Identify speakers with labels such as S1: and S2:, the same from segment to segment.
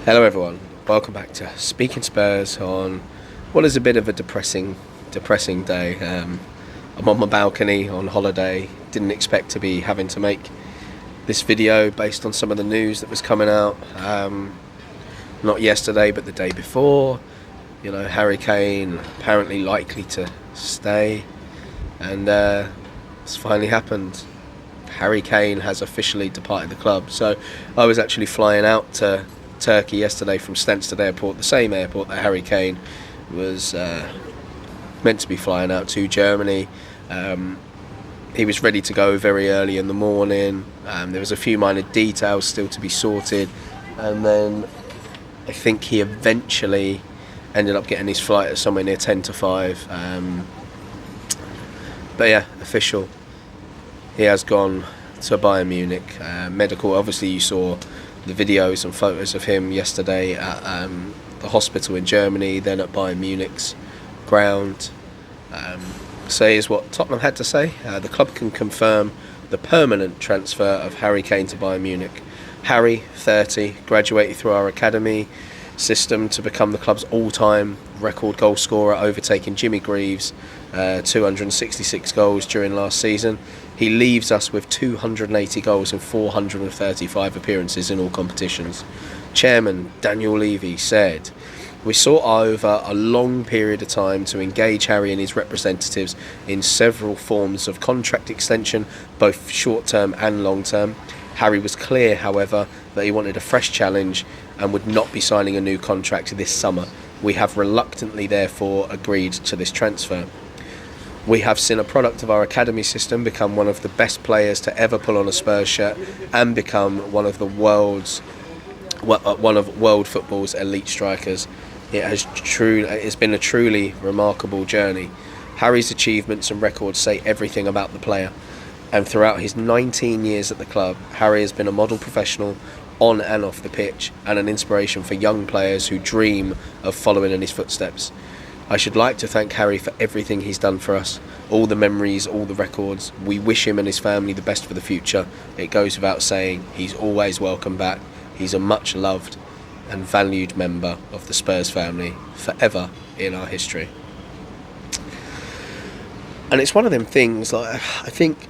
S1: Hello everyone, welcome back to Speaking Spurs on what is a bit of a depressing day. I'm on my balcony on holiday, didn't expect to be having to make this video based on some of the news that was coming out, not yesterday but the day before. Harry Kane apparently likely to stay, and it's finally happened. Harry Kane has officially departed the club. So I was actually flying out to Turkey yesterday from Stansted Airport, the same airport that Harry Kane was meant to be flying out to, Germany. He was ready to go very early in the morning. There was a few minor details still to be sorted, and then I think he eventually ended up getting his flight at somewhere near 10 to 5. But yeah, official. He has gone to Bayern Munich. Medical, obviously you saw the videos and photos of him yesterday at the hospital in Germany, then at Bayern Munich's ground. So here's what Tottenham had to say. The club can confirm the permanent transfer of Harry Kane to Bayern Munich. Harry, 30, graduated through our academy system to become the club's all-time record goal scorer, overtaking Jimmy Greaves' 266 goals during last season. He leaves us with 280 goals in 435 appearances in all competitions. Chairman Daniel Levy said, "We sought over a long period of time to engage Harry and his representatives in several forms of contract extension, both short-term and long-term. Harry was clear, however, that he wanted a fresh challenge and would not be signing a new contract this summer. We have reluctantly, therefore, agreed to this transfer. We have seen a product of our academy system become one of the best players to ever pull on a Spurs shirt and become one of world football's elite strikers. It's been a truly remarkable journey. Harry's achievements and records say everything about the player. And throughout his 19 years at the club, Harry has been a model professional on and off the pitch and an inspiration for young players who dream of following in his footsteps. I should like to thank Harry for everything he's done for us, all the memories, all the records. We wish him and his family the best for the future. It goes without saying, he's always welcome back. He's a much loved and valued member of the Spurs family, forever in our history." And it's one of them things, like, I think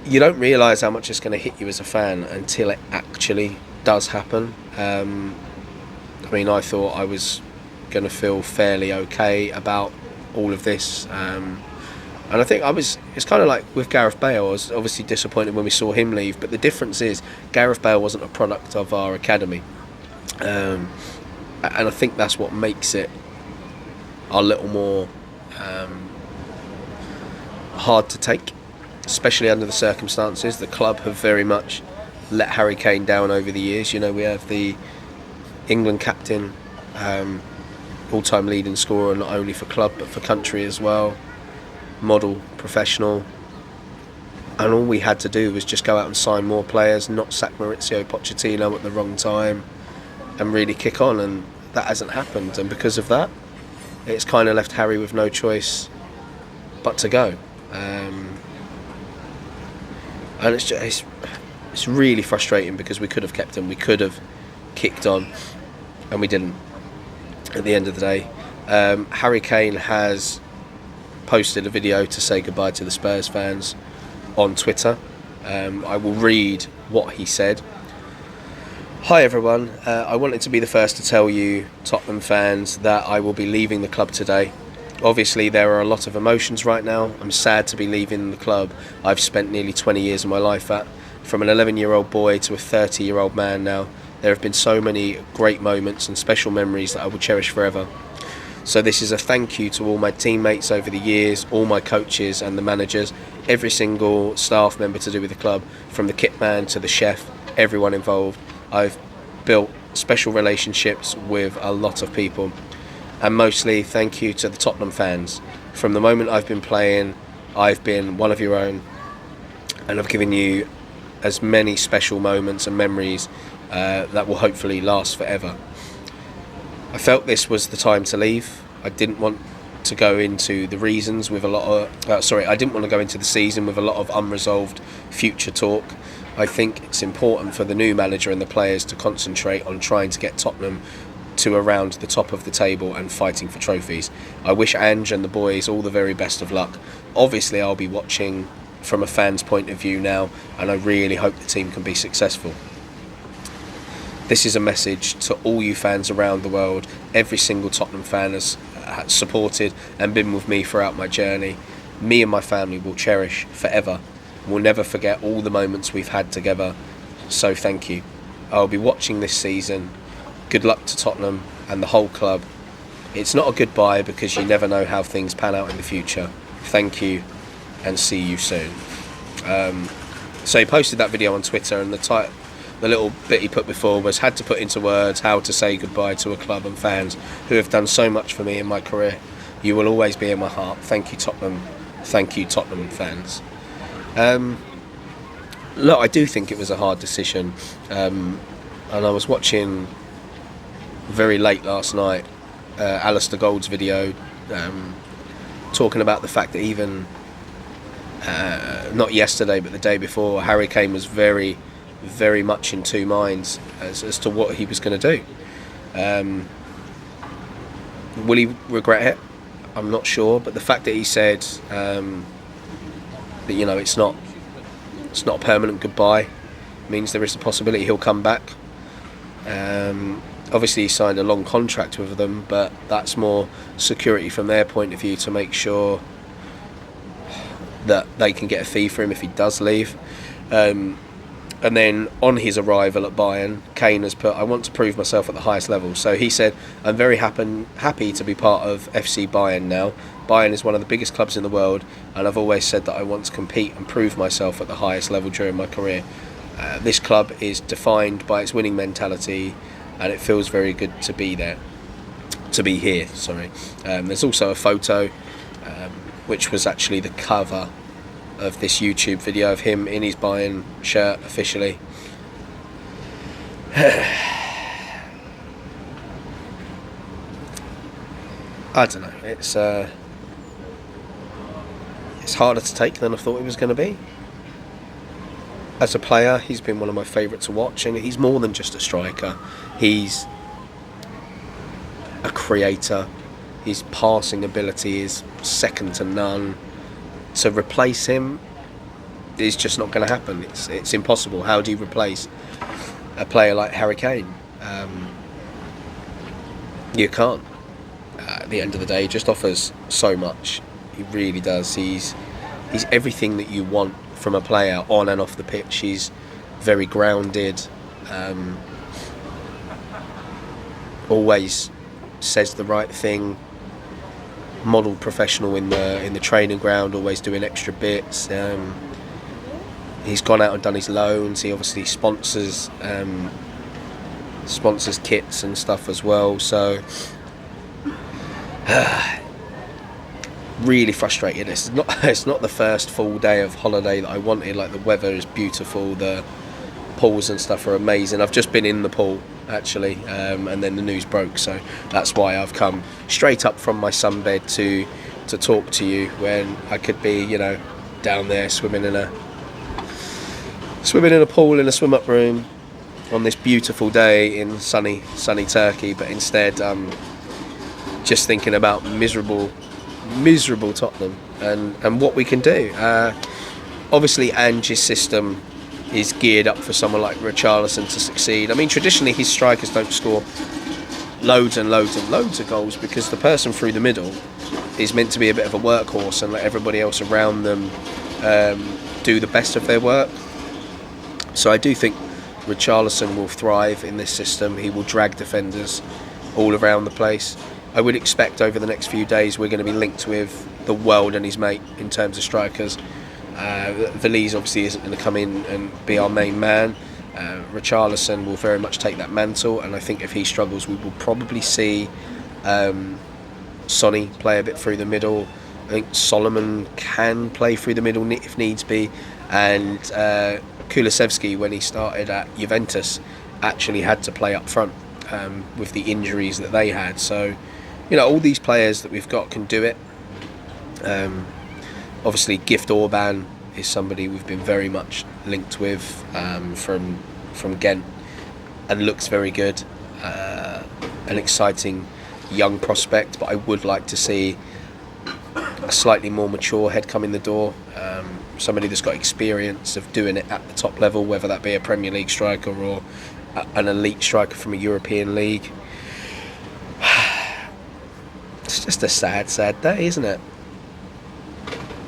S1: you don't realise how much it's going to hit you as a fan until it actually does happen. I thought I was going to feel fairly okay about all of this, and I think it's kind of like with Gareth Bale. I was obviously disappointed when we saw him leave, but the difference is Gareth Bale wasn't a product of our academy, and I think that's what makes it a little more hard to take, especially under the circumstances. The club have very much let Harry Kane down over the years. We have the England captain, all-time leading scorer, not only for club but for country as well, model professional, and all we had to do was just go out and sign more players, not sack Maurizio Pochettino at the wrong time, and really kick on, and that hasn't happened. And because of that, it's kind of left Harry with no choice but to go, and it's really frustrating because we could have kept him, we could have kicked on, and we didn't. At the end of the day, Harry Kane has posted a video to say goodbye to the Spurs fans on Twitter. I will read what he said. "Hi everyone, I wanted to be the first to tell you, Tottenham fans, that I will be leaving the club today. Obviously there are a lot of emotions right now. I'm sad to be leaving the club I've spent nearly 20 years of my life at. From an 11-year-old boy to a 30-year-old man now, there have been so many great moments and special memories that I will cherish forever. So this is a thank you to all my teammates over the years, all my coaches and the managers, every single staff member to do with the club, from the kit man to the chef, everyone involved. I've built special relationships with a lot of people. And mostly thank you to the Tottenham fans. From the moment I've been playing, I've been one of your own, and I've given you as many special moments and memories that will hopefully last forever. I felt this was the time to leave. I didn't want to go into the reasons with a lot of I didn't want to go into the season with a lot of unresolved future talk. I think it's important for the new manager and the players to concentrate on trying to get Tottenham to around the top of the table and fighting for trophies. I wish Ange and the boys all the very best of luck. Obviously, I'll be watching from a fan's point of view now, and I really hope the team can be successful. This is a message to all you fans around the world. Every single Tottenham fan has supported and been with me throughout my journey. Me and my family will cherish forever. We'll never forget all the moments we've had together. So thank you. I'll be watching this season. Good luck to Tottenham and the whole club. It's not a goodbye because you never know how things pan out in the future. Thank you and see you soon. So he posted that video on Twitter, and the little bit he put before was, had to put into words how to say goodbye to a club and fans who have done so much for me in my career. You will always be in my heart. Thank you, Tottenham. Thank you, Tottenham fans. Look, I do think it was a hard decision, and I was watching very late last night Alistair Gould's video, talking about the fact that even not yesterday but the day before, Harry Kane was very, very much in two minds as to what he was going to do. Will he regret it? I'm not sure, but the fact that he said that, you know, it's not a permanent goodbye means there is a possibility he'll come back. Obviously he signed a long contract with them, but that's more security from their point of view to make sure that they can get a fee for him if he does leave. And then on his arrival at Bayern, Kane has put, I want to prove myself at the highest level. So he said, I'm very happy to be part of FC Bayern now. Bayern is one of the biggest clubs in the world, and I've always said that I want to compete and prove myself at the highest level during my career. This club is defined by its winning mentality, and it feels very good to be there. To be here, sorry. There's also a photo, which was actually the cover of this YouTube video of him in his Bayern shirt officially. I don't know. It's harder to take than I thought it was going to be. As a player, he's been one of my favourite to watch, and he's more than just a striker. He's a creator. His passing ability is second to none. To replace him is just not going to happen. It's impossible. How do you replace a player like Harry Kane? You can't. At the end of the day, he just offers so much. He really does. He's everything that you want from a player on and off the pitch. He's very grounded. Always says the right thing. Model professional in the training ground, always doing extra bits. He's gone out and done his loans. He obviously sponsors kits and stuff as well. So really frustrated. It's not the first full day of holiday that I wanted. Like, the weather is beautiful, the pools and stuff are amazing. I've just been in the pool actually, and then the news broke, so that's why I've come straight up from my sunbed to talk to you when I could be, you know, down there swimming in a pool in a swim up room on this beautiful day in sunny Turkey. But instead just thinking about miserable Tottenham and what we can do. Obviously Ange's system is geared up for someone like Richarlison to succeed. I mean, traditionally his strikers don't score loads and loads and loads of goals because the person through the middle is meant to be a bit of a workhorse and let everybody else around them do the best of their work. So I do think Richarlison will thrive in this system. He will drag defenders all around the place. I would expect over the next few days we're going to be linked with the world and his mate in terms of strikers. Veliz obviously isn't going to come in and be our main man. Richarlison will very much take that mantle, and I think if he struggles we will probably see Sonny play a bit through the middle. I think Solomon can play through the middle if needs be, and Kulusevski, when he started at Juventus, actually had to play up front with the injuries that they had. So, you know, all these players that we've got can do it. Obviously Gift Orban is somebody we've been very much linked with from Ghent, and looks very good. An exciting young prospect, but I would like to see a slightly more mature head come in the door. Somebody that's got experience of doing it at the top level, whether that be a Premier League striker or an elite striker from a European league. It's just a sad day, isn't it?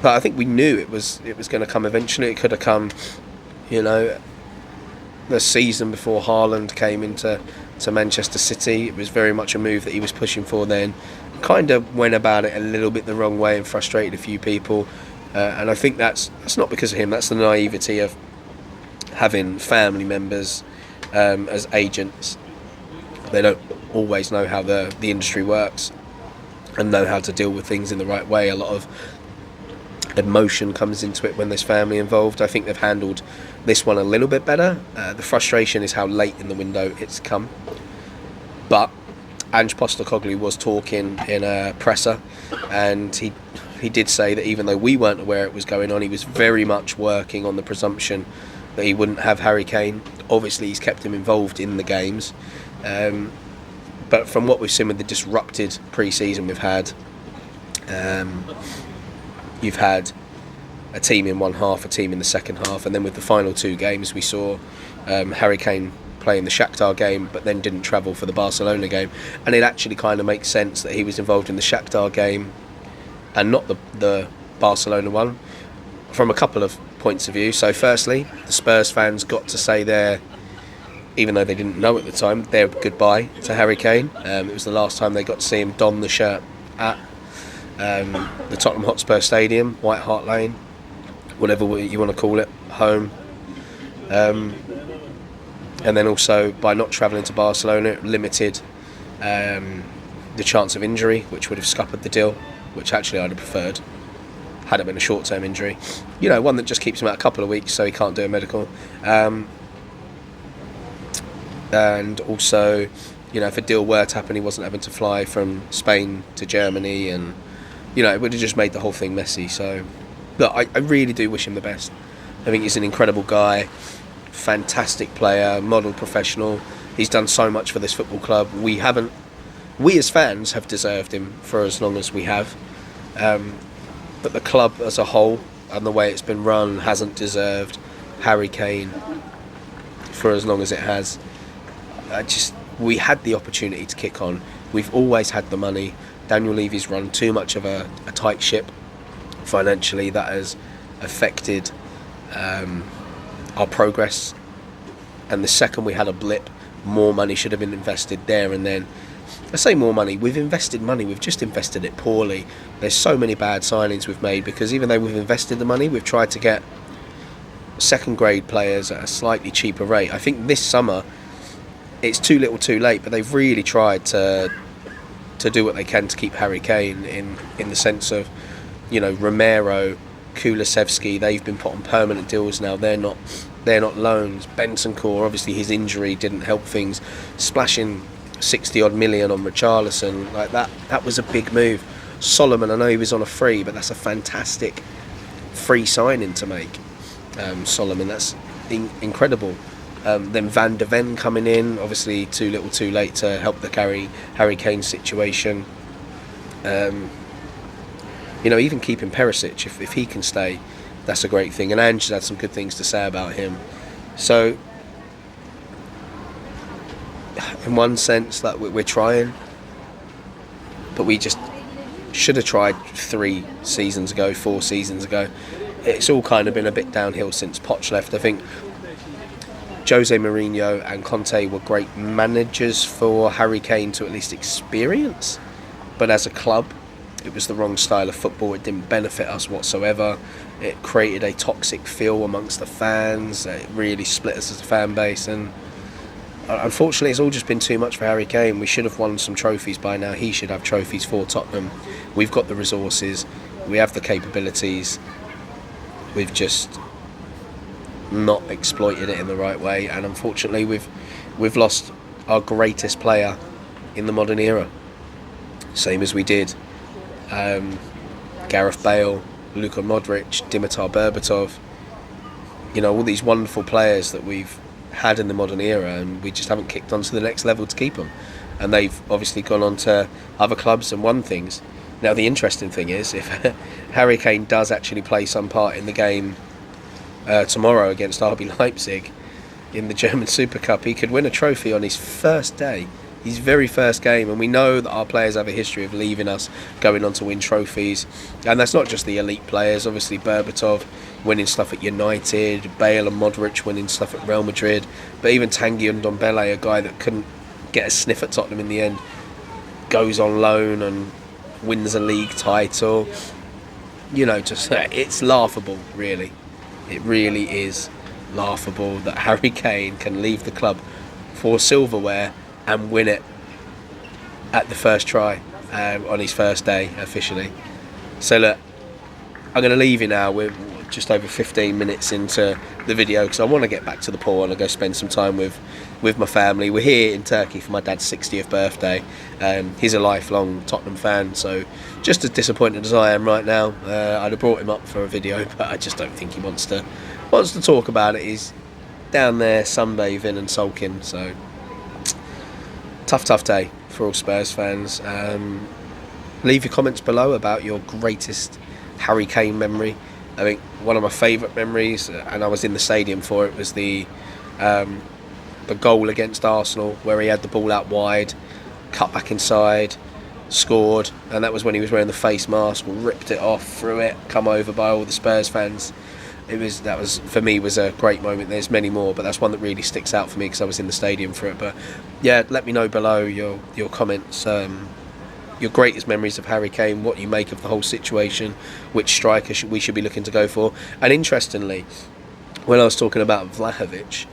S1: But I think we knew it was going to come eventually. It could have come, the season before Haaland came into Manchester City. It was very much a move that he was pushing for then. Kind of went about it a little bit the wrong way and frustrated a few people. And I think that's not because of him. That's the naivety of having family members as agents. They don't always know how the industry works and know how to deal with things in the right way. A lot of emotion comes into it when there's family involved. I think they've handled this one a little bit better. The frustration is how late in the window it's come. But Ange Postecoglou was talking in a presser, and he did say that even though we weren't aware it was going on, he was very much working on the presumption that he wouldn't have Harry Kane. Obviously, he's kept him involved in the games. But from what we've seen with the disrupted pre-season we've had, you've had a team in one half, a team in the second half, and then with the final two games we saw Harry Kane play in the Shakhtar game but then didn't travel for the Barcelona game, and it actually kind of makes sense that he was involved in the Shakhtar game and not the Barcelona one from a couple of points of view. So firstly, the Spurs fans got to say their, even though they didn't know at the time, their goodbye to Harry Kane. It was the last time they got to see him don the shirt at the Tottenham Hotspur Stadium, White Hart Lane, whatever you want to call it, home. And then also, by not travelling to Barcelona, it limited the chance of injury, which would have scuppered the deal, which actually I'd have preferred had it been a short-term injury. One that just keeps him out a couple of weeks so he can't do a medical. And also, if a deal were to happen, he wasn't having to fly from Spain to Germany, and it would have just made the whole thing messy. So look, I really do wish him the best. I think he's an incredible guy, fantastic player, model professional. He's done so much for this football club. We as fans have deserved him for as long as we have, but the club as a whole and the way it's been run hasn't deserved Harry Kane for as long as it has. We had the opportunity to kick on. We've always had the money. Daniel Levy's run too much of a tight ship financially. That has affected our progress. And the second we had a blip, more money should have been invested there and then. I say more money. We've invested money. We've just invested it poorly. There's so many bad signings we've made because even though we've invested the money, we've tried to get second-grade players at a slightly cheaper rate. I think this summer it's too little too late, but they've really tried to do what they can to keep Harry Kane in the sense of, Romero, Kulusevski, they've been put on permanent deals now. They're not loans. Bentancur, obviously his injury didn't help things. Splashing 60 odd million on Richarlison, like that was a big move. Solomon, I know he was on a free, but that's a fantastic free signing to make. Solomon, that's incredible. Then Van de Ven coming in, obviously too little too late to help the Harry Kane situation. Even keeping Perisic, if he can stay, that's a great thing. And Ange had some good things to say about him. So, in one sense, that we're trying, but we just should have tried 4 seasons ago. It's all kind of been a bit downhill since Poch left. I think Jose Mourinho and Conte were great managers for Harry Kane to at least experience, but as a club it was the wrong style of football. It didn't benefit us whatsoever. It created a toxic feel amongst the fans. It really split us as a fan base, and unfortunately it's all just been too much for Harry Kane. We should have won some trophies by now. He should have trophies for Tottenham. We've got the resources, we have the capabilities, we've just not exploited it in the right way, and unfortunately we've lost our greatest player in the modern era, same as we did Gareth Bale, Luka Modric, Dimitar Berbatov, all these wonderful players that we've had in the modern era, and we just haven't kicked on to the next level to keep them. And they've obviously gone on to other clubs and won things. Now, the interesting thing is, if Harry Kane does actually play some part in the game tomorrow against RB Leipzig in the German Super Cup, he could win a trophy on his first day, his very first game. And we know that our players have a history of leaving us, going on to win trophies. And that's not just the elite players. Obviously, Berbatov winning stuff at United, Bale and Modric winning stuff at Real Madrid, but even Tanguy Ndombele, a guy that couldn't get a sniff at Tottenham in the end, goes on loan and wins a league title. It's laughable, really. It really is laughable that Harry Kane can leave the club for silverware and win it at the first try on his first day officially. So look, I'm going to leave you now. We're just over 15 minutes into the video because I want to get back to the pool and go spend some time with my family. We're here in Turkey for my dad's 60th birthday. He's a lifelong Tottenham fan, so just as disappointed as I am right now. I'd have brought him up for a video, but I just don't think he wants to talk about it. He's down there sunbathing and sulking, so tough day for all Spurs fans. Leave your comments below about your greatest Harry Kane memory. I think one of my favourite memories, and I was in the stadium for it, was the goal against Arsenal where he had the ball out wide, cut back inside, scored, and that was when he was wearing the face mask, ripped it off, threw it, come over by all the Spurs fans. That was for me was a great moment. There's many more, but that's one that really sticks out for me because I was in the stadium for it. But yeah, let me know below your comments, your greatest memories of Harry Kane, what you make of the whole situation, which striker we should be looking to go for. And interestingly, when I was talking about Vlahovic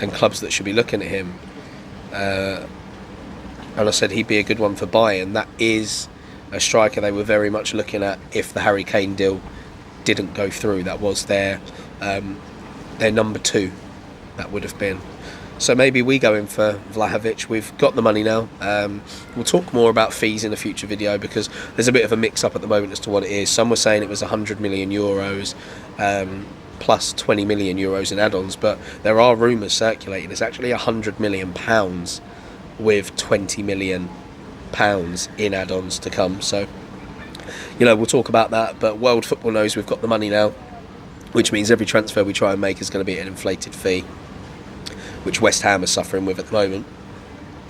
S1: and clubs that should be looking at him, and I said he'd be a good one for Bayern, that is a striker they were very much looking at if the Harry Kane deal didn't go through. That was their number two, that would have been. So maybe we go in for Vlahovic. We've got the money now. We'll talk more about fees in a future video because there's a bit of a mix-up at the moment as to what it is. Some were saying it was 100 million euros plus 20 million euros in add-ons, but there are rumours circulating. It's actually 100 million pounds with 20 million pounds in add-ons to come. So, we'll talk about that. But world football knows we've got the money now, which means every transfer we try and make is going to be an inflated fee, which West Ham are suffering with at the moment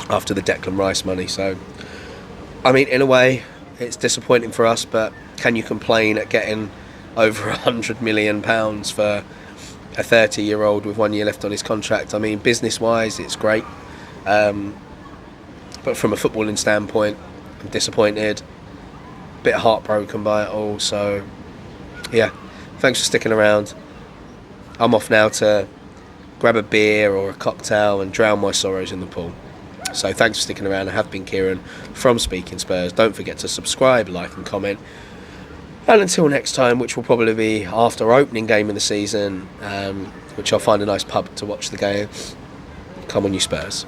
S1: after the Declan Rice money. So, I mean, in a way, it's disappointing for us, but can you complain at getting over £100 million for a 30-year-old with 1 year left on his contract? I mean, business-wise, it's great. But from a footballing standpoint, I'm disappointed, a bit heartbroken by it all. So, yeah, thanks for sticking around. I'm off now to grab a beer or a cocktail and drown my sorrows in the pool. So thanks for sticking around. I have been Kieran from Speaking Spurs. Don't forget to subscribe, like and comment. And until next time, which will probably be after our opening game of the season, which I'll find a nice pub to watch the game. Come on, you Spurs.